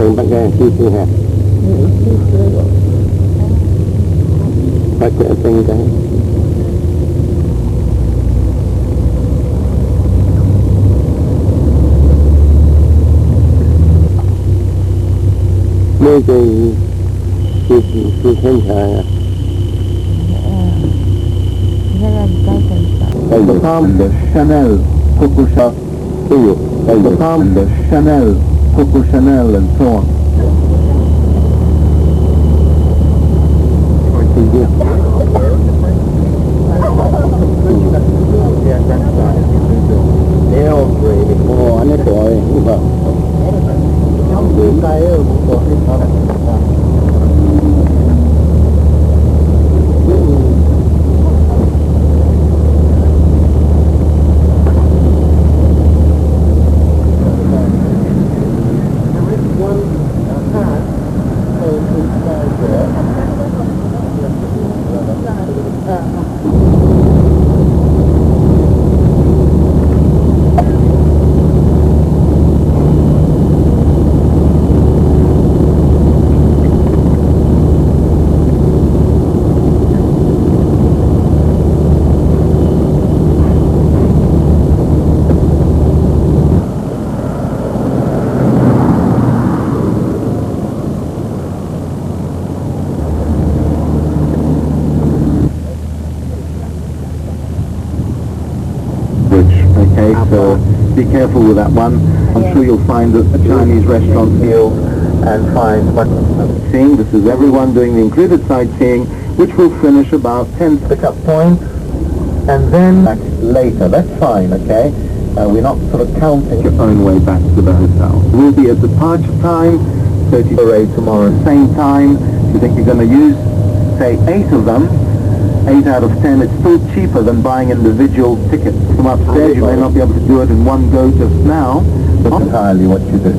Thằng bác gà khi hạt bác kẹo tinh cái mấy cái khen thà the Palm and the Chanel, Coco Chanel, the Palm and the Chanel, Coco Chanel and so on. Okay, so be careful with that one. I'm sure you'll find that the Chinese restaurant deal and find what sightseeing. This is everyone doing the included sightseeing, which will finish about 10 pick-up points, and then back later. That's fine, okay? We're not sort of counting your own way back to the hotel. We'll be at departure time, 30 parade tomorrow, same time. You think you're going to use, say, 8 of them? 8 out of 10, it's still cheaper than buying individual tickets from upstairs. You may not be able to do it in one go just now, but entirely what you do.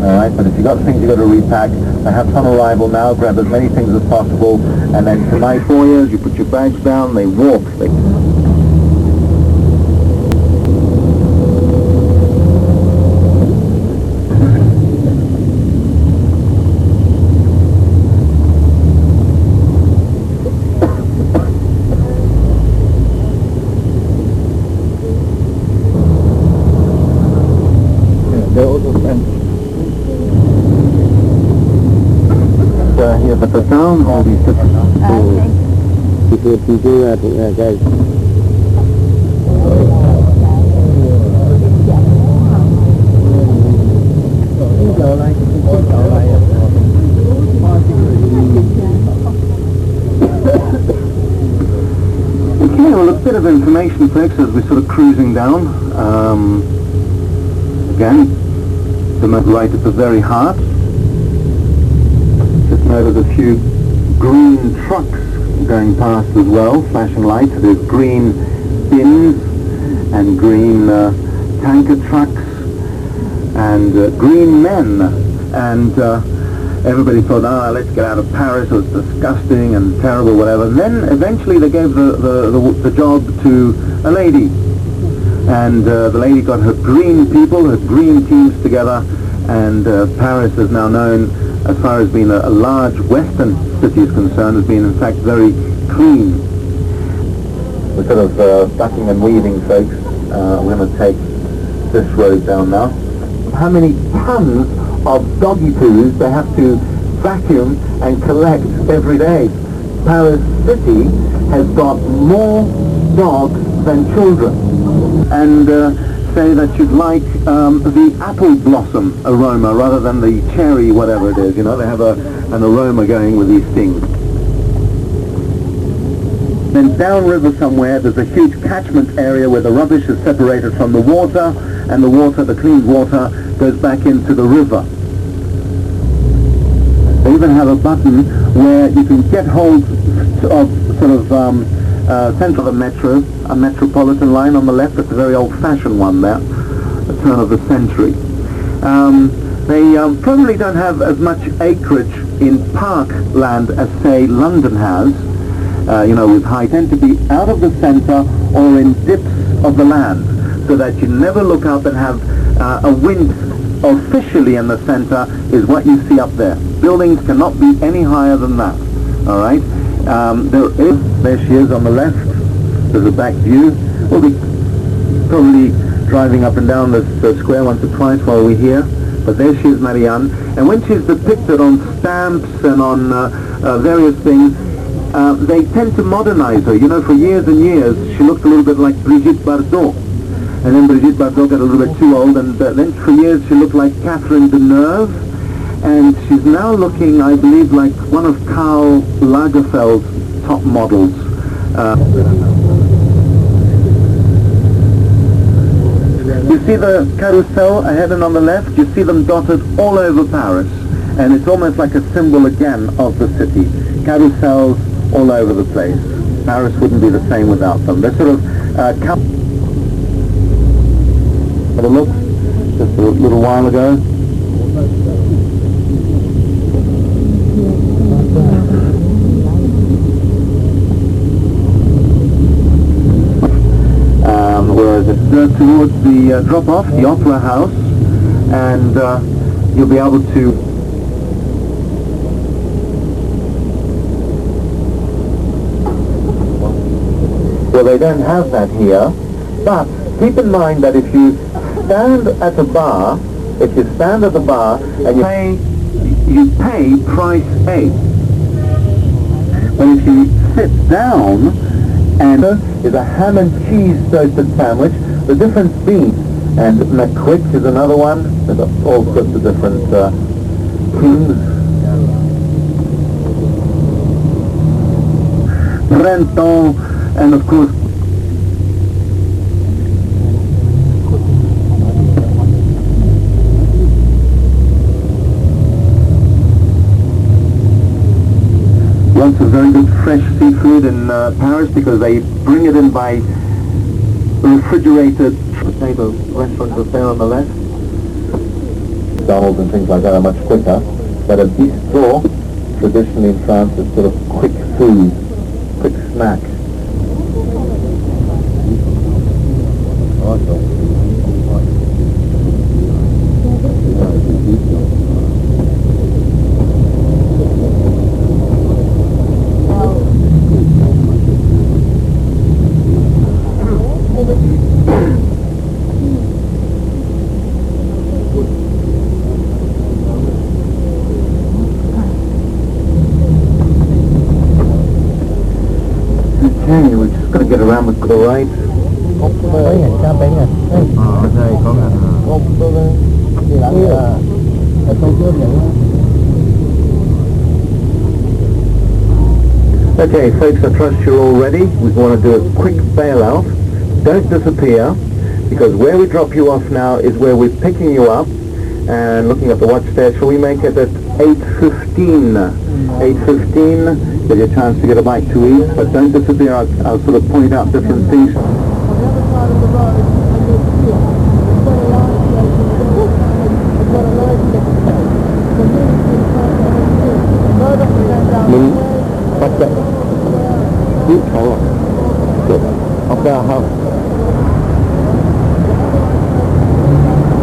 Alright, but if you've got things you've got to repack, I have some arrival now, grab as many things as possible, and then tonight, 4 years, you put your bags down, they walk. Here at the town, all these different guys. Okay, well, a bit of information, folks, as we're sort of cruising down. Again, the map right at the very heart. Just noted a few green trucks going past as well, flashing lights. There's green bins and green tanker trucks and green men. And everybody thought, let's get out of Paris, it was disgusting and terrible, whatever. And then eventually they gave the job to a lady. And the lady got her green people, her green teams together, and Paris is now known, as far as being a large western city is concerned, has been in fact very clean. We're sort of ducking and weaving, folks. We're going to take this road down now. How many tons of doggy poos they have to vacuum and collect every day? Paris City has got more dogs than children. And say that you'd like the apple blossom aroma rather than the cherry whatever it is. You know, they have an aroma going with these things. Then downriver somewhere there's a huge catchment area where the rubbish is separated from the water, and the water, the clean water, goes back into the river. They even have a button where you can get hold of sort of central of the metro, a metropolitan line on the left. It's a very old-fashioned one there, the turn of the century. They probably don't have as much acreage in parkland as, say, London has, you know, with high, tend to be out of the center or in dips of the land, so that you never look up and have a wind officially in the center is what you see up there. Buildings cannot be any higher than that. All right. There she is on the left. There's a back view. We'll be probably driving up and down this square once or twice while we're here. But there she is, Marianne. And when she's depicted on stamps and on various things, they tend to modernize her. You know, for years and years, she looked a little bit like Brigitte Bardot. And then Brigitte Bardot got a little bit too old, and then for years she looked like Catherine Deneuve. And she's now looking, I believe, like one of Karl Lagerfeld's top models. You see the carousel ahead and on the left? You see them dotted all over Paris. And it's almost like a symbol again of the city. Carousels all over the place. Paris wouldn't be the same without them. They're sort of... have a look, just a little while ago. Whereas it's towards the drop-off, the Opera House, and you'll be able to... Well, they don't have that here, but keep in mind that if you stand at the bar, and you pay price A. But if you sit down, and is a ham and cheese toasted sandwich, the difference being, and McQuick is another one. There's all sorts of different things. Printemps, and of course lots of very good fresh seafood in Paris, because they bring it in by refrigerated. The restaurants are there on the left. McDonald's and things like that are much quicker, but a bistro, traditionally in France, is sort of quick food, quick snack. Okay, we're just going to get around the right. Okay, folks, I trust you're all ready. We want to do a quick bailout. Don't disappear, because where we drop you off now is where we're picking you up. And looking at the watch there, shall we make it at 8:15? 8:15, give you a chance to get a bite to eat, but don't disappear. I'll sort of point out different things.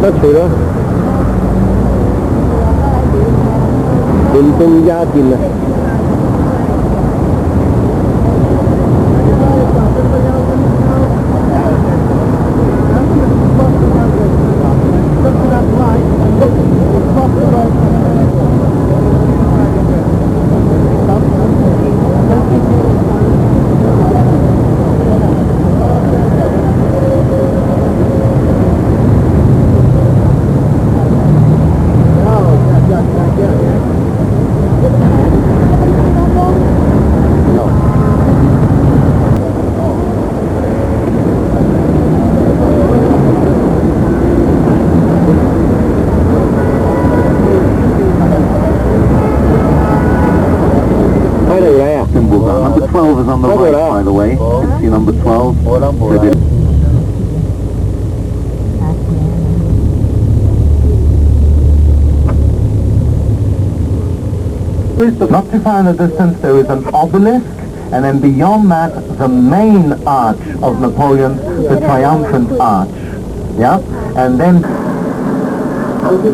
Nó chửi đó. Untung gia đình này. Number 12 is on the right, by the way. You can see number 12. Not too far in the distance there is an obelisk, and then beyond that the main arch of Napoleon, the triumphant arch. Yeah? And then Put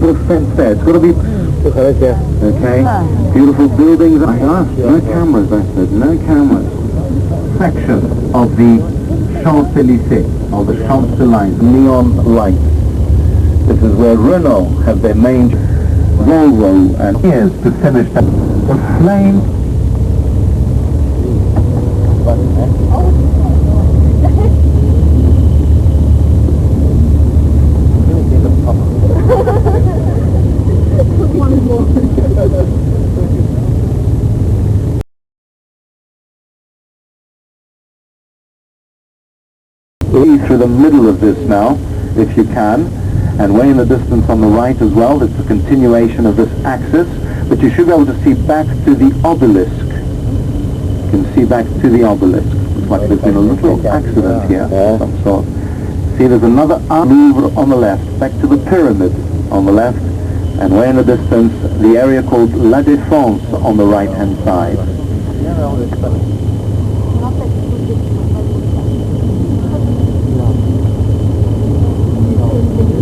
a fence there. It's got to be... Okay. Beautiful buildings. I asked. No cameras, I said. No cameras. Section of the Champs-Élysées, of the Champs-Élysées, neon lights. This is where Renault have their main Volvo and years to finish the flame. Through the middle of this now, if you can, and way in the distance on the right as well. It's a continuation of this axis, but you should be able to see back to the obelisk. You can see back to the obelisk. Looks like there's been a little accident here of some sort. See, there's another Louvre on the left, back to the pyramid on the left, and way in the distance, the area called La Défense on the right-hand side.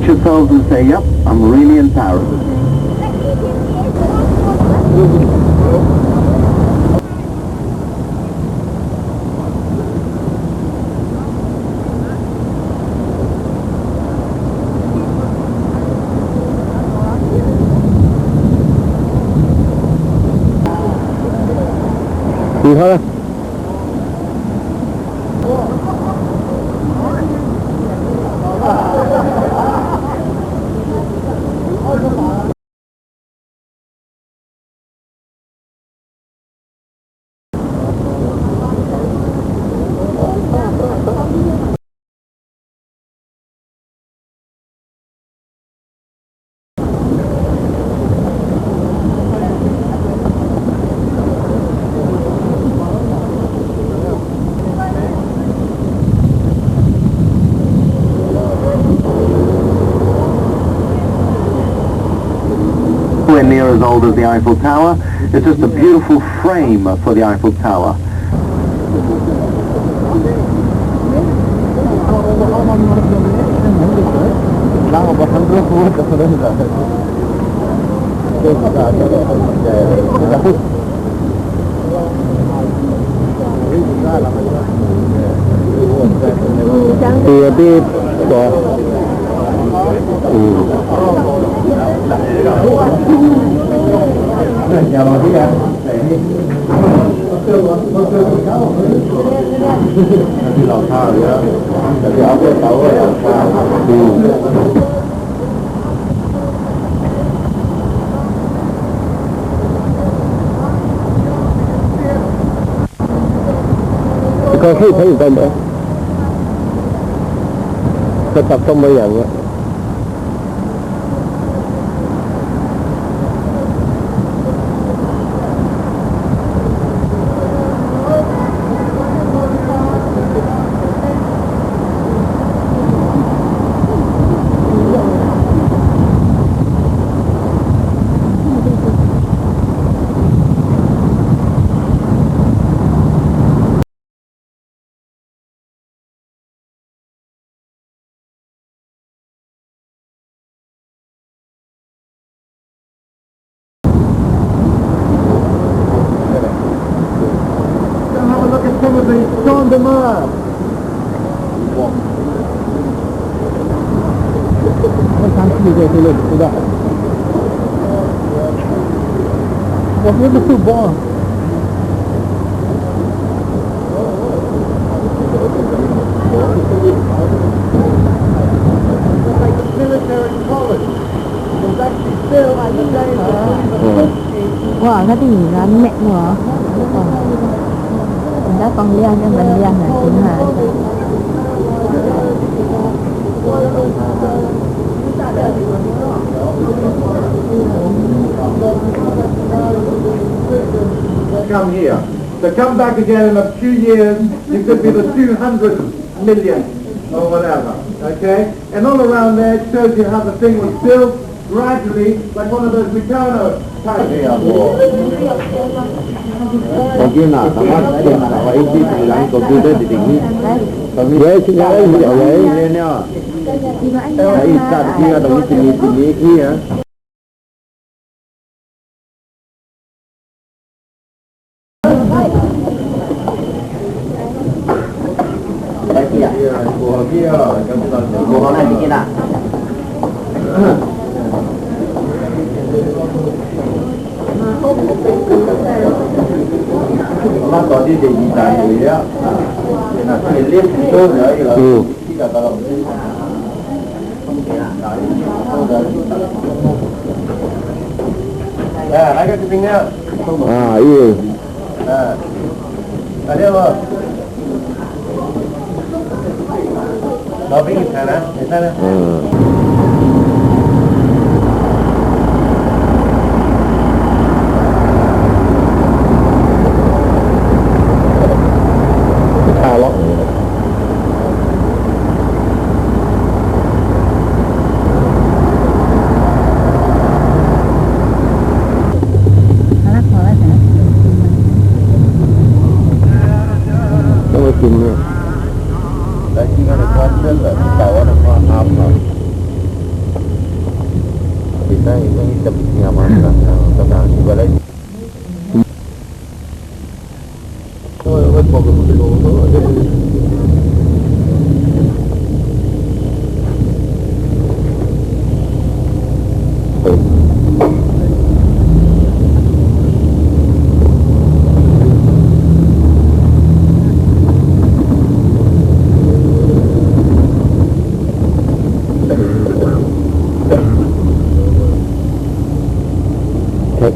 Yourselves and say, yep, I'm really in Paris. Near as old as the Eiffel Tower. It's just a beautiful frame for the Eiffel Tower. Con thấy người ta nữa, ta tập trung bây giờ. Wow, cái gì là mẹ nữa. Mình đã con liên cho mình liên là chính là. Come here. So come back again in a few years, you could be the 200 million or whatever, okay? And all around there it shows you how the thing was built, gradually, like one of those Meccano types. 我見啦，咁啊，我呢啲兩個叫得定啲，咁嘢先有嘢呢？喺殺啲啊，同啲啲啊。Nó có đi để gì tại người đó, là cái liếc tôi nữa là chỉ là tao lấy cái pin nhá. Iya. Ada apa? Kau pergi sana, di sana.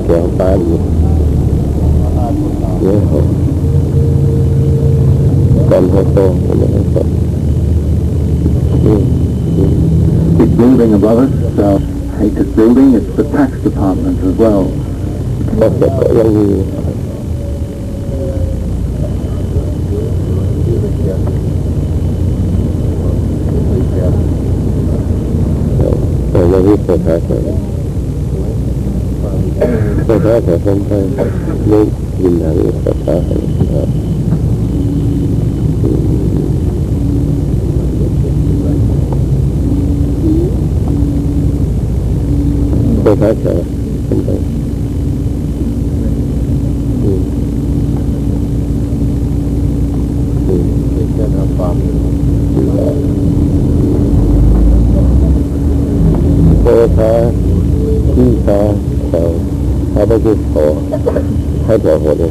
Kéo tay luôn, nhớ không? Còn hơi to, còn hơi to. This building above us, Hated building, it's the tax department as well. Có sẽ có yang gì? Yang itu saya. Saya sampai menghindari kata saya sampai saya kita tahu apa itu hai bỏ vào đây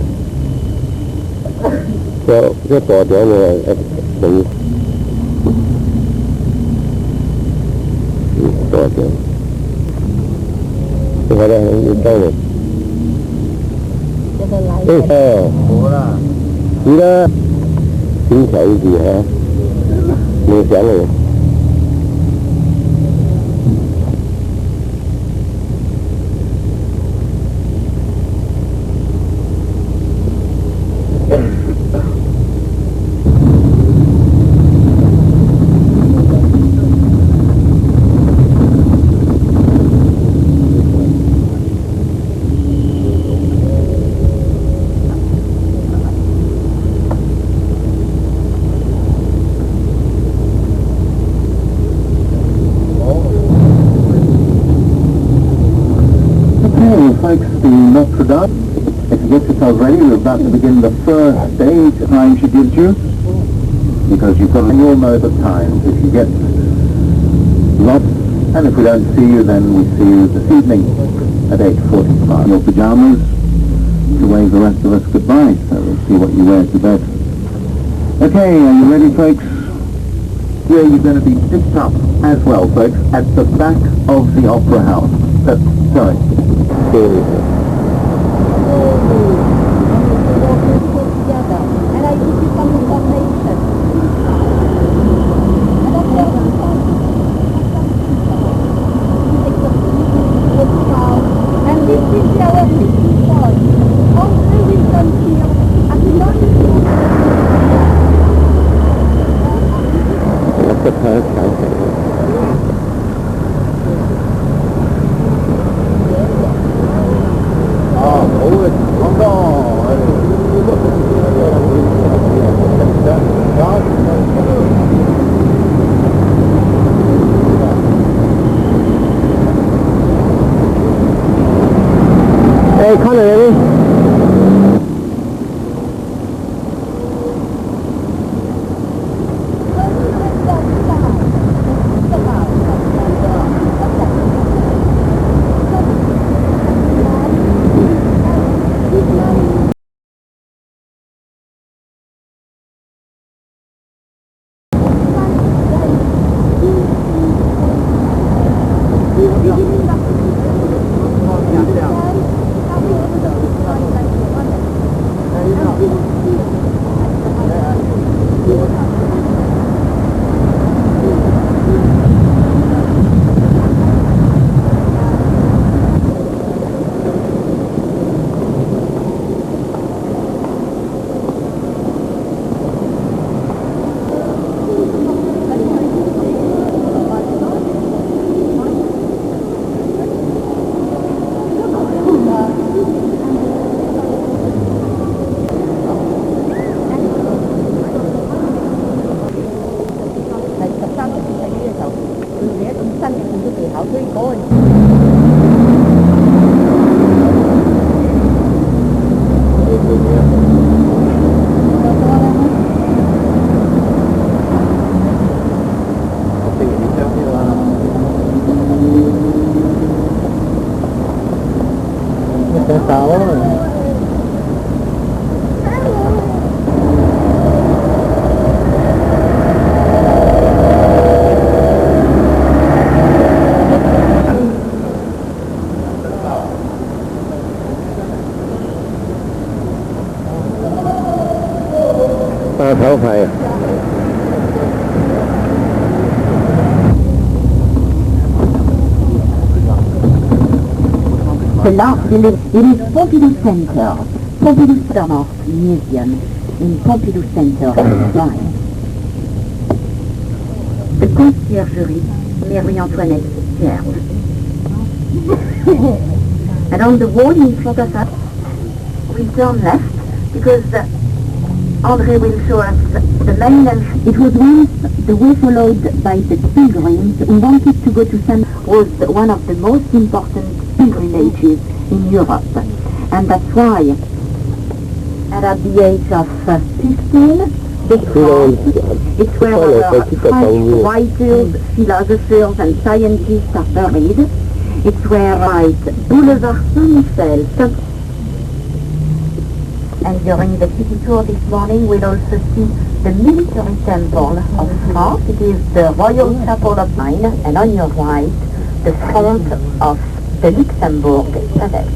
cho cái bỏ đéo này đúng bỏ đéo cái đây nó đâu rồi cái sao đi ra chính chạy gì hả mình sẽ rồi Folks, the Notre Dame, if you get yourself ready, we're about to begin the first stage. Time she gives you, because you've got, you'll know the times. If you get lost, and if we don't see you, then we see you this evening at 8:45. Your pajamas to wave the rest of us goodbye, so we'll see what you wear to bed. Okay, are you ready, folks? Here you're going to be picked up as well, folks, at the back of the Opera House. Sorry. And I give you some information. And this is our meeting point. Only we come here and not Hey, Connor, ready? The last village, it is Pompidou Center, Pompidou Center Museum in Pompidou Center, Versailles. The conciergerie, Marie-Antoinette Serre. And on the wall in front of us, we turn left because André will show us the main entrance. It was once the way followed by the pilgrims who wanted to go to San was one of the most important pilgrimages in Europe. And that's why, and at the age of 15, it's where our French writers, philosophers and scientists are buried. It's where Boulevard Saint-Michel. And during the city tour this morning, we'll also see the military temple of France. It is the Royal Chapel of Mine, and on your right, the front of the Luxembourg Palace.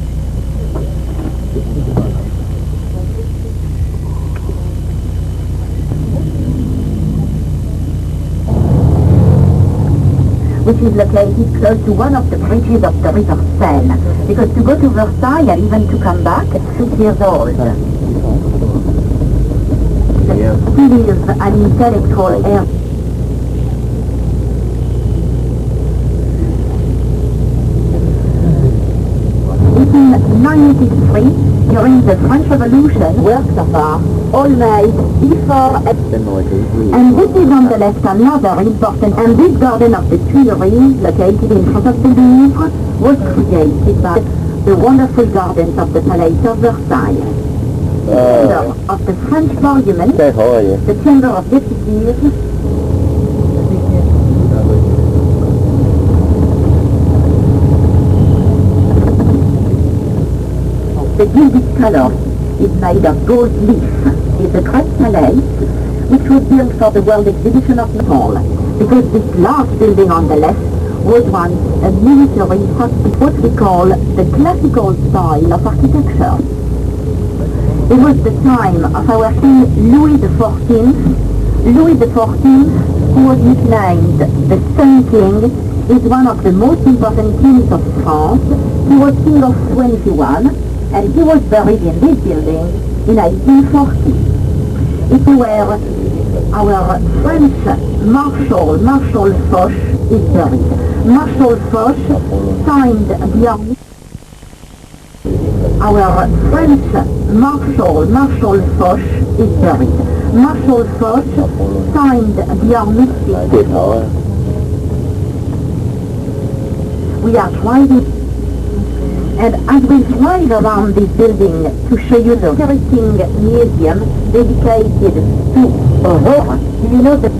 Which is located close to one of the bridges of the River Seine. Because to go to Versailles and even to come back, 6 years old. He is an intellectual heir. In 1993, during the French Revolution, works of art all made before and this is on the left another important, and this garden of the Tuileries, located in front of the Louvre, was created by the wonderful gardens of the Palais of Versailles. The Chamber of the French Parliament, the Chamber of Deputies, the gilded color is made of gold leaf. It's a great palais which was built for the World Exhibition of Nepal, because this large building on the left was once a military hospital, what we call the classical style of architecture. It was the time of our King Louis XIV. Louis XIV, who was nicknamed the Sun King, is one of the most important kings of France. He was king of 21, and he was buried in this building in 1840. It's where our French Marshal Foch is buried. Marshal Foch signed the army our French Marshal Foch, is buried. Marshal Foch signed the armistice. เจ็ดเขาอะ We are driving, and as we drive around this building to show you the interesting museum dedicated to horror, do you know that